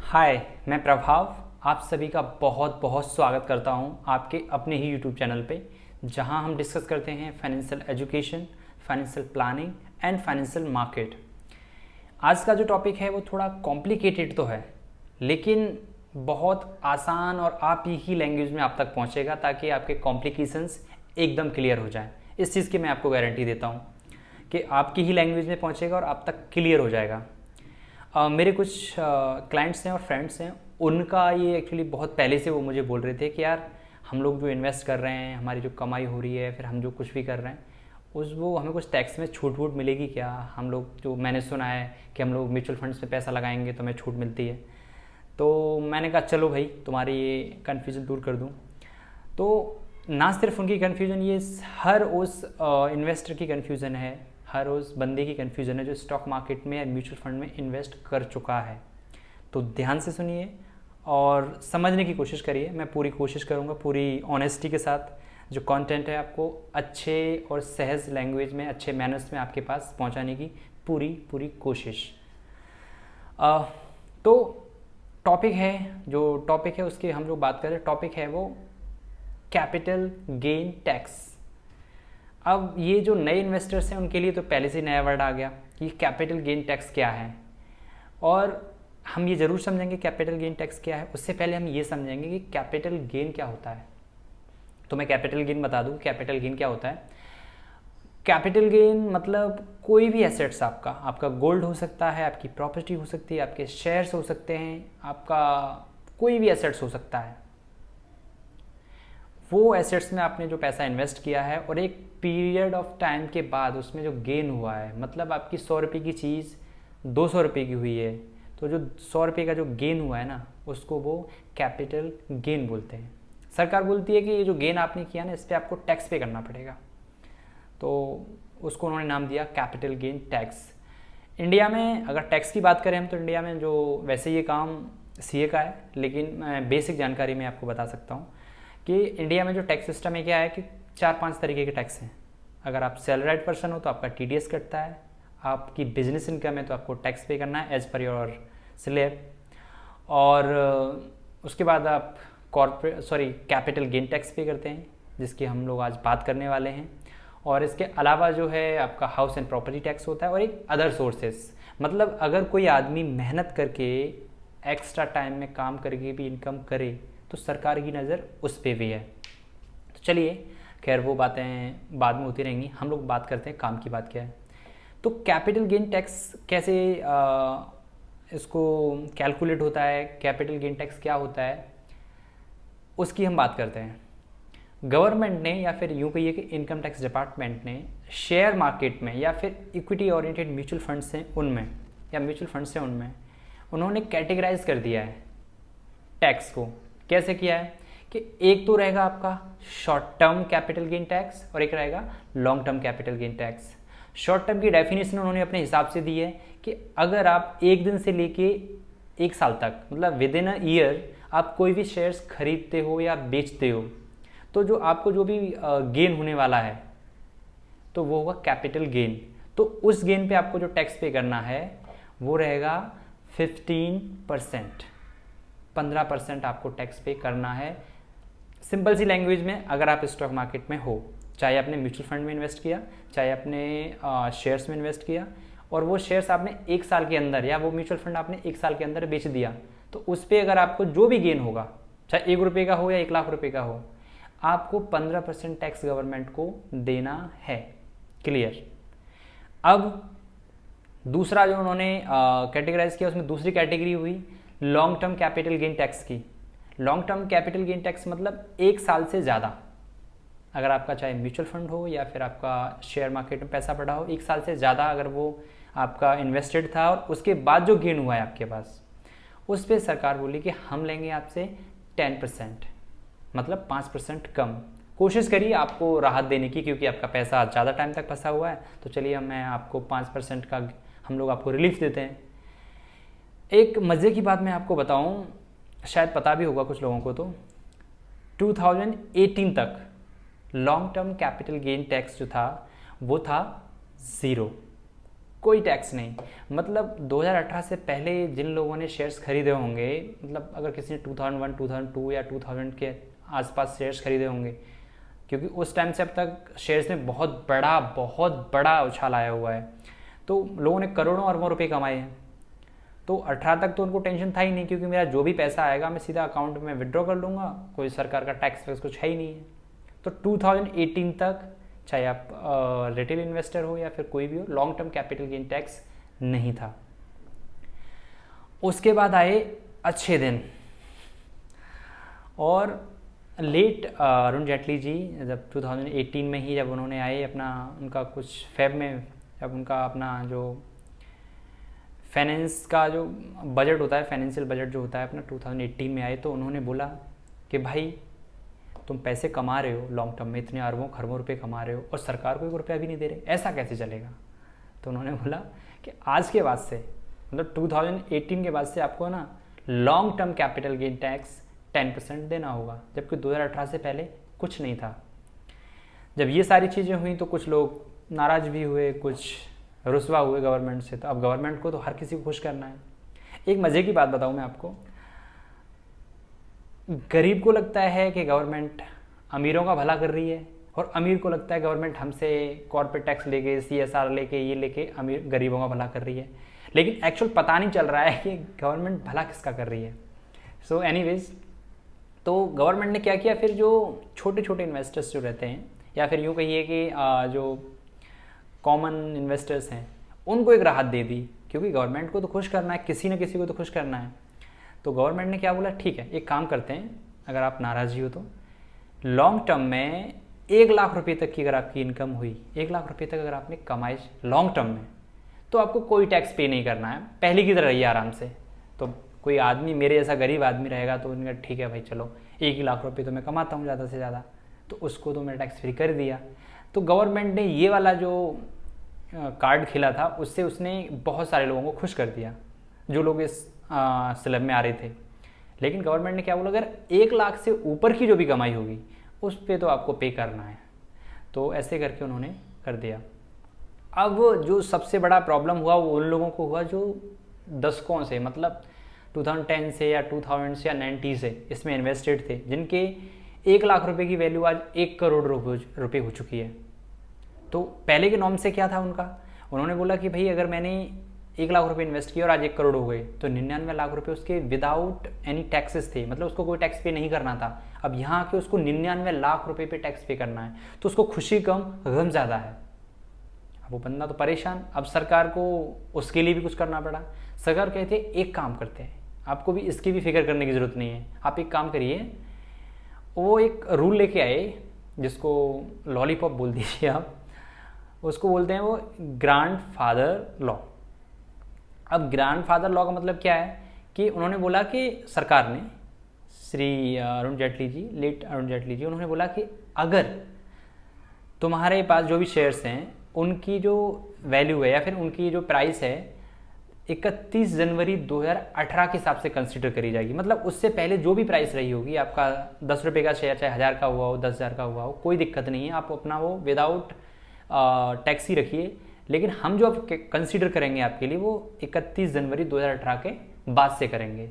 हाय, मैं प्रभाव आप सभी का बहुत बहुत स्वागत करता हूं आपके अपने ही यूट्यूब चैनल पे, जहां हम डिस्कस करते हैं financial education, financial planning and financial market. आज का जो टॉपिक है वो थोड़ा कॉम्प्लिकेटेड तो है, लेकिन बहुत आसान और आप ही लैंग्वेज में आप तक पहुंचेगा ताकि आपके कॉम्प्लिकेशंस एकदम क्लियर हो जाएं। इस चीज़ की मैं आपको गारंटी देता हूं कि आपकी ही लैंग्वेज में पहुंचेगा और आप तक क्लियर हो जाएगा। मेरे कुछ क्लाइंट्स हैं और फ्रेंड्स हैं, उनका ये एक्चुअली बहुत पहले से वो मुझे बोल रहे थे कि यार हम लोग जो इन्वेस्ट कर रहे हैं, हमारी जो कमाई हो रही है, फिर हम जो कुछ भी कर रहे हैं उस वो हमें कुछ टैक्स में छूट वूट मिलेगी क्या। हम लोग जो मैंने सुना है कि हम लोग म्यूचुअल फंड्स में पैसा लगाएंगे तो हमें छूट मिलती है। तो मैंने कहा चलो भाई तुम्हारी ये कन्फ्यूज़न दूर कर दूँ। तो ना सिर्फ उनकी कन्फ्यूज़न, ये हर उस इन्वेस्टर की कन्फ्यूज़न है, हर उस बंदे की कन्फ्यूज़न है जो स्टॉक मार्केट में या म्यूचुअल फंड में इन्वेस्ट कर चुका है। तो ध्यान से सुनिए और समझने की कोशिश करिए। मैं पूरी कोशिश करूँगा, पूरी ऑनेस्टी के साथ जो कंटेंट है आपको अच्छे और सहज लैंग्वेज में, अच्छे मैनर्स में आपके पास पहुँचाने की पूरी कोशिश। तो टॉपिक है उसकी हम जो बात करें, टॉपिक है वो कैपिटल गेन टैक्स। अब ये जो नए इन्वेस्टर्स हैं उनके लिए तो पहले से नया वर्ड आ गया कि कैपिटल गेन टैक्स क्या है, और हम ये ज़रूर समझेंगे कैपिटल गेन टैक्स क्या है। उससे पहले हम ये समझेंगे कि कैपिटल गेन क्या होता है। तो मैं कैपिटल गेन बता दूं, कैपिटल गेन क्या होता है। कैपिटल गेन मतलब कोई भी एसेट्स, आपका गोल्ड हो सकता है, आपकी प्रॉपर्टी हो सकती है, आपके शेयर्स हो सकते हैं, आपका कोई भी एसेट्स हो सकता है। वो एसेट्स में आपने जो पैसा इन्वेस्ट किया है और एक पीरियड ऑफ टाइम के बाद उसमें जो गेन हुआ है, मतलब आपकी 100 रुपये की चीज़ 200 रुपये की हुई है, तो जो 100 रुपये का जो गेन हुआ है ना, उसको वो कैपिटल गेन बोलते हैं। सरकार बोलती है कि ये जो गेन आपने किया ना, इस पर आपको टैक्स पे करना पड़ेगा, तो उसको उन्होंने नाम दिया कैपिटल गेन टैक्स। इंडिया में अगर टैक्स की बात करें हम, तो इंडिया में जो वैसे ये काम सीए का है, लेकिन मैं बेसिक जानकारी में आपको बता सकता हूँ कि इंडिया में जो टैक्स सिस्टम है क्या है कि 4-5 तरीके के टैक्स हैं। अगर आप सैलराइड पर्सन हो तो आपका टीडीएस कटता है, आपकी बिजनेस इनकम है तो आपको टैक्स पे करना है एज पर योर स्लैब, और उसके बाद आप कैपिटल गेन टैक्स पे करते हैं, जिसकी हम लोग आज बात करने वाले हैं। और इसके अलावा जो है आपका हाउस एंड प्रॉपर्टी टैक्स होता है, और एक अदर सोर्सेस, मतलब अगर कोई आदमी मेहनत करके एक्स्ट्रा टाइम में काम करके भी इनकम करे तो सरकार की नज़र उस पर भी है। तो चलिए, खैर वो बातें बाद में होती रहेंगी, हम लोग बात करते हैं काम की बात क्या है। तो कैपिटल गेन टैक्स कैसे इसको कैलकुलेट होता है, कैपिटल गेन टैक्स क्या होता है, उसकी हम बात करते हैं। गवर्नमेंट ने, या फिर यूँ कहिए कि इनकम टैक्स डिपार्टमेंट ने, शेयर मार्केट में या फिर इक्विटी ओरिएंटेड म्यूचुअल फंड्स हैं उनमें, या म्यूचुअल फंड्स हैं उनमें, उन्होंने कैटेगराइज कर दिया है टैक्स को। कैसे किया है कि एक तो रहेगा आपका short term capital gain tax और एक रहेगा long term capital gain tax. Short term की डेफिनेशन उन्होंने अपने हिसाब से दी है कि अगर आप एक दिन से लेके एक साल तक, मतलब विद इन अ ईयर, आप कोई भी शेयर्स खरीदते हो या बेचते हो, तो जो आपको जो भी गेन होने वाला है तो वो होगा कैपिटल गेन। तो उस गेन पे आपको जो टैक्स पे करना है वो रहेगा 15%। 15% आपको टैक्स पे करना है। सिंपल सी लैंग्वेज में, अगर आप स्टॉक मार्केट में हो, चाहे आपने म्यूचुअल फंड में इन्वेस्ट किया, चाहे आपने शेयर्स में इन्वेस्ट किया, और वो शेयर्स आपने एक साल के अंदर, या वो म्यूचुअल फंड आपने एक साल के अंदर बेच दिया, तो उस पर अगर आपको जो भी गेन होगा, चाहे 1 रुपये का हो या 1 लाख रुपये का हो, आपको 15% टैक्स गवर्नमेंट को देना है। क्लियर। अब दूसरा जो उन्होंने कैटेगराइज किया, उसमें दूसरी कैटेगरी हुई long term capital gain tax की। Long term capital gain tax मतलब एक साल से ज़्यादा, अगर आपका चाहे म्यूचुअल फंड हो या फिर आपका शेयर मार्केट में पैसा पड़ा हो, एक साल से ज़्यादा अगर वो आपका इन्वेस्टेड था और उसके बाद जो गेन हुआ है आपके पास, उस पर सरकार बोली कि हम लेंगे आपसे 10%, मतलब 5% कम। कोशिश करिए आपको राहत देने की, क्योंकि आपका पैसा ज़्यादा टाइम तक फंसा हुआ है। तो चलिए मैं आपको 5% का हम लोग आपको रिलीफ देते हैं। एक मज़े की बात मैं आपको बताऊं, शायद पता भी होगा कुछ लोगों को, तो 2018 तक long term capital gain tax जो था वो था 0। कोई टैक्स नहीं। मतलब 2018 से पहले जिन लोगों ने शेयर्स खरीदे होंगे, मतलब अगर किसी ने 2001, 2002 या 2000 के आसपास शेयर्स खरीदे होंगे, क्योंकि उस टाइम से अब तक शेयर्स में बहुत बड़ा उछाल आया हुआ है, तो लोगों ने करोड़ों अरबों रुपए कमाए हैं। तो 18 तक तो उनको टेंशन था ही नहीं, क्योंकि मेरा जो भी पैसा आएगा मैं सीधा अकाउंट में विड्रॉ कर लूँगा, कोई सरकार का टैक्स वैक्स कुछ है ही नहीं है। तो 2018 तक चाहे आप रिटेल इन्वेस्टर हो या फिर कोई भी हो, long term capital gain tax नहीं था। उसके बाद आए अच्छे दिन, और लेट अरुण जेटली जी जब 2018 में ही जब उन्होंने आए अपना, उनका कुछ फेब में जब उनका अपना जो फाइनेंस का जो बजट होता है, फाइनेंशियल बजट जो होता है अपना 2018 में आए, तो उन्होंने बोला कि भाई तुम पैसे कमा रहे हो लॉन्ग टर्म में, इतने अरबों खरबों रुपए कमा रहे हो और सरकार को 1 रुपया भी नहीं दे रहे, ऐसा कैसे चलेगा। तो उन्होंने बोला कि आज के बाद से, मतलब 2018 के बाद से आपको ना long term capital gain tax 10% देना होगा, जबकि 2018 से पहले कुछ नहीं था। जब ये सारी चीज़ें हुई तो कुछ लोग नाराज़ भी हुए, कुछ रुस्वा हुए गवर्नमेंट से। तो अब गवर्नमेंट को तो हर किसी को खुश करना है। एक मज़े की बात बताऊँ मैं आपको, गरीब को लगता है कि गवर्नमेंट अमीरों का भला कर रही है, और अमीर को लगता है गवर्नमेंट हमसे कॉर्पोरेट टैक्स लेके, CSR लेके, ये लेके अमीर गरीबों का भला कर रही है। लेकिन एक्चुअल पता नहीं चल रहा है कि गवर्नमेंट भला किसका कर रही है। सो एनीवेज, तो गवर्नमेंट ने क्या किया फिर, जो छोटे छोटे इन्वेस्टर्स जो रहते हैं, या फिर यूँ कहिए कि जो कॉमन इन्वेस्टर्स हैं, उनको एक राहत दे दी, क्योंकि गवर्नमेंट को तो खुश करना है, किसी न किसी को तो खुश करना है। तो गवर्नमेंट ने क्या बोला, ठीक है एक काम करते हैं, अगर आप नाराज़ी हो तो लॉन्ग टर्म में 1 लाख रुपये तक की अगर आपकी इनकम हुई, 1 लाख रुपये तक अगर आपने कमाई लॉन्ग टर्म में, तो आपको कोई टैक्स पे नहीं करना है, पहले की तरह रहिए आराम से। तो कोई आदमी मेरे जैसा गरीब आदमी रहेगा तो उनका ठीक है भाई, चलो 1 लाख रुपये तो मैं कमाता हूँ ज़्यादा से ज़्यादा, तो उसको तो मैंने टैक्स फ्री कर दिया। तो गवर्नमेंट ने ये वाला जो कार्ड खिला था, उससे उसने बहुत सारे लोगों को खुश कर दिया जो लोग इस स्लैब में आ रहे थे। लेकिन गवर्नमेंट ने क्या बोला, अगर 1 लाख से ऊपर की जो भी कमाई होगी उस पर तो आपको पे करना है। तो ऐसे करके उन्होंने कर दिया। अब जो सबसे बड़ा प्रॉब्लम हुआ वो उन लोगों को हुआ जो दशकों से, मतलब 2010 से या 2000 से या 90 से इसमें इन्वेस्टेड थे, जिनके 1 लाख रुपए की वैल्यू आज 1 करोड़ रुपए हो चुकी है। तो पहले के नॉर्म से क्या था उनका, उन्होंने बोला कि भाई अगर मैंने 1 लाख रुपए इन्वेस्ट किया और आज 1 करोड़ हो गए, तो 99 लाख रुपए उसके विदाउट एनी टैक्सेस थे, मतलब उसको कोई टैक्स पे नहीं करना था। अब यहाँ आके उसको 99 लाख रुपए पे टैक्स पे करना है, तो उसको खुशी कम गम ज़्यादा है। अब वो बंदा तो परेशान, अब सरकार को उसके लिए भी कुछ करना पड़ा। सरकार कहते एक काम करते हैं, आपको भी इसकी भी फिक्र करने की ज़रूरत नहीं है, आप एक काम करिए। वो एक रूल लेके आए जिसको लॉलीपॉप बोल दीजिए आप, उसको बोलते हैं वो ग्रैंडफादर लॉ। अब ग्रैंडफादर लॉ का मतलब क्या है कि उन्होंने बोला कि सरकार ने, श्री अरुण जेटली जी, लेट अरुण जेटली जी, उन्होंने बोला कि अगर तुम्हारे पास जो भी शेयर्स हैं उनकी जो वैल्यू है या फिर उनकी जो प्राइस है 31 जनवरी 2018 के हिसाब से कंसिडर करी जाएगी। मतलब उससे पहले जो भी प्राइस रही होगी, आपका 10 रुपये का शेयर चाहे 1000 का हुआ हो, 10,000 का हुआ हो, कोई दिक्कत नहीं है, आप अपना वो विदाउट टैक्स ही रखिए। लेकिन हम जो कंसीडर करेंगे आपके लिए वो 31 जनवरी 2018 के बाद से करेंगे।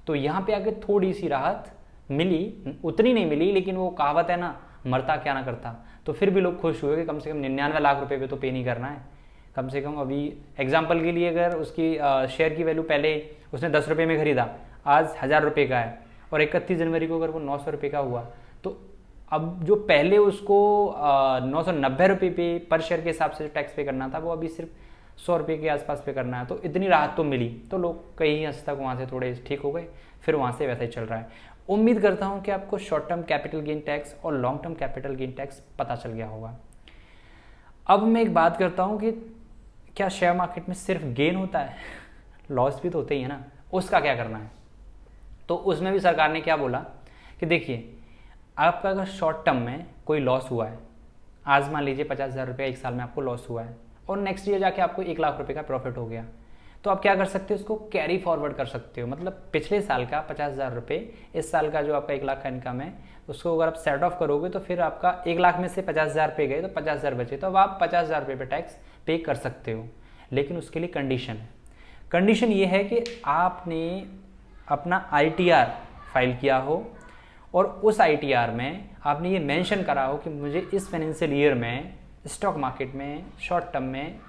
तो यहाँ पे आके थोड़ी सी राहत मिली, उतनी नहीं मिली, लेकिन वो कहावत है ना, मरता क्या ना करता। तो फिर भी लोग खुश हुए कि कम से कम 99 लाख रुपए पे तो पे नहीं करना है। कम से कम अभी एग्जाम्पल के लिए अगर उसकी शेयर की वैल्यू पहले उसने 10 रुपये में खरीदा, आज 1000 रुपये का है, और 31 जनवरी को अगर वो 900 रुपये का हुआ, तो अब जो पहले उसको 990 रुपये पे पर शेयर के हिसाब से जो टैक्स पे करना था, वो अभी सिर्फ 100 रुपये के आसपास पे करना है। तो इतनी राहत तो मिली, तो लोग कई हद तक वहाँ से थोड़े ठीक हो गए, फिर वहाँ से वैसा ही चल रहा है। उम्मीद करता हूँ कि आपको short term capital gain tax और long term capital gain tax पता चल गया होगा। अब मैं एक बात करता हूँ कि क्या शेयर मार्केट में सिर्फ गेन होता है, लॉस भी तो होते ही है ना, उसका क्या करना है। तो उसमें भी सरकार ने क्या बोला कि देखिए, आपका अगर शॉर्ट टर्म में कोई लॉस हुआ है, आज मान लीजिए 50,000 रुपये एक साल में आपको लॉस हुआ है, और नेक्स्ट ईयर जाके आपको 1 लाख रुपये का प्रॉफिट हो गया, तो आप क्या कर सकते हो, उसको कैरी फॉरवर्ड कर सकते हो। मतलब पिछले साल का 50,000 रुपये, इस साल का जो आपका 1 लाख का इनकम है, उसको अगर आप सेट ऑफ करोगे तो फिर आपका 1 लाख में से 50,000 रुपये गए तो 50,000 बचे, तो अब आप 50,000 रुपये पे टैक्स पे कर सकते हो। लेकिन उसके लिए कंडीशन है। कंडीशन ये है कि आपने अपना ITR फाइल किया हो और उस ITR में आपने ये मेंशन करा हो कि मुझे इस फाइनेंशियल ईयर में स्टॉक मार्केट में शॉर्ट टर्म में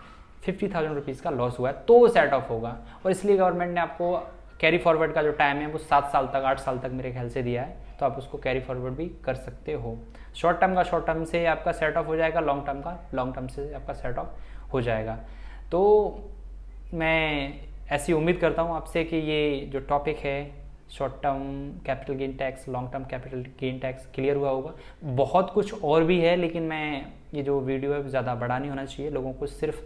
50,000 रुपीज़ का लॉस हुआ है, तो वो सेट ऑफ होगा। और इसलिए गवर्नमेंट ने आपको कैरी फॉरवर्ड का जो टाइम है वो 7 साल तक 8 साल तक मेरे ख्याल से दिया है, तो आप उसको कैरी फॉरवर्ड भी कर सकते हो। शॉर्ट टर्म का शॉर्ट टर्म से आपका सेट ऑफ हो जाएगा, लॉन्ग टर्म का लॉन्ग टर्म से आपका सेट ऑफ हो जाएगा। तो मैं ऐसी उम्मीद करता हूँ आपसे कि ये जो टॉपिक है short term capital gain tax, long term capital gain tax clear हुआ होगा। बहुत कुछ और भी है, लेकिन मैं ये जो वीडियो है ज़्यादा बड़ा नहीं होना चाहिए, लोगों को सिर्फ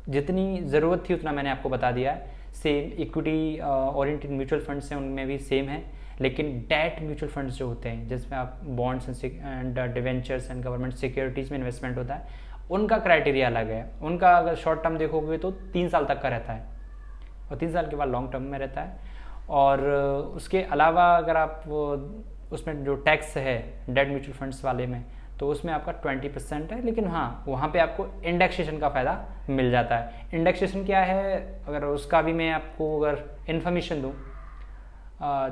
जितनी ज़रूरत थी उतना मैंने आपको बता दिया है। Same equity oriented mutual funds हैं उनमें भी सेम है, लेकिन डेट म्यूचुअल फंड्स जो होते हैं जिसमें आप bonds and debentures and government securities में इन्वेस्टमेंट होता है, उनका क्राइटेरिया अलग है। उनका अगर शॉर्ट टर्म देखोगे तो 3 साल तक का रहता है और 3 साल के बाद लॉन्ग टर्म में रहता है। और उसके अलावा अगर आप उसमें जो टैक्स है डेट म्यूचुअल फंड्स वाले में, तो उसमें आपका 20% है, लेकिन हाँ वहाँ पे आपको इंडेक्सेशन का फ़ायदा मिल जाता है। इंडेक्सेशन क्या है, अगर उसका भी मैं आपको अगर इन्फॉर्मेशन दूँ,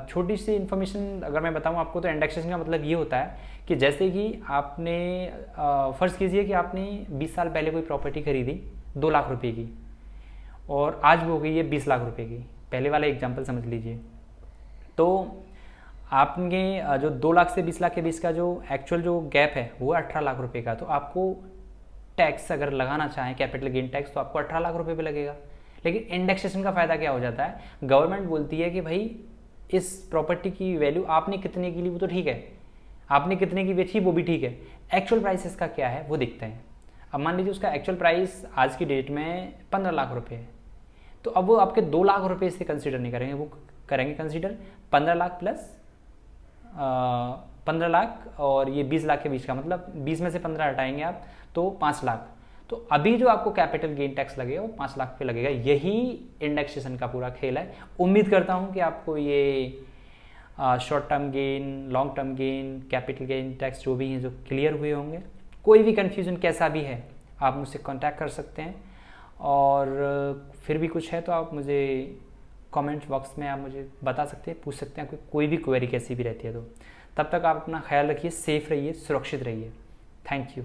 छोटी सी इन्फॉर्मेशन अगर मैं बताऊँ आपको, तो इंडेक्सेशन का मतलब ये होता है कि जैसे कि आपने फ़र्ज़ कीजिए कि आपने 20 साल पहले कोई प्रॉपर्टी खरीदी 2 लाख रुपए की और आज वो हो गई है 20 लाख रुपए की। पहले वाला एग्जांपल समझ लीजिए। तो आपने जो 2 लाख से 20 लाख के बीच का जो एक्चुअल जो गैप है वो 18 लाख रुपए का, तो आपको टैक्स अगर लगाना चाहें कैपिटल गेन टैक्स, तो आपको 18 लाख रुपए पे लगेगा। लेकिन इंडेक्सेशन का फ़ायदा क्या हो जाता है, गवर्नमेंट बोलती है कि भाई इस प्रॉपर्टी की वैल्यू आपने कितने की ली वो तो ठीक है, आपने कितने की बेची वो भी ठीक है, एक्चुअल प्राइस इसका क्या है वो देखते हैं। अब मान लीजिए उसका एक्चुअल प्राइस आज की डेट में 15 लाख रुपये है, तो अब वो आपके 2 लाख रुपए से कंसीडर नहीं करेंगे, वो करेंगे कंसीडर 15 लाख प्लस 15 लाख और ये 20 लाख के बीच का, मतलब 20 में से 15 हटाएंगे आप तो 5 लाख। तो अभी जो आपको कैपिटल गेन टैक्स लगेगा वो 5 लाख पे लगेगा। यही इंडेक्सेशन का पूरा खेल है। उम्मीद करता हूँ कि आपको ये short term gain, long term gain, capital gain tax जो भी हैं जो क्लियर हुए होंगे। कोई भी कन्फ्यूजन कैसा भी है आप मुझसे कॉन्टैक्ट कर सकते हैं, और फिर भी कुछ है तो आप मुझे कमेंट बॉक्स में आप मुझे बता सकते हैं, पूछ सकते हैं कोई भी क्वेरी कैसी भी रहती है। तो तब तक आप अपना ख्याल रखिए, सेफ रहिए, सुरक्षित रहिए। Thank you.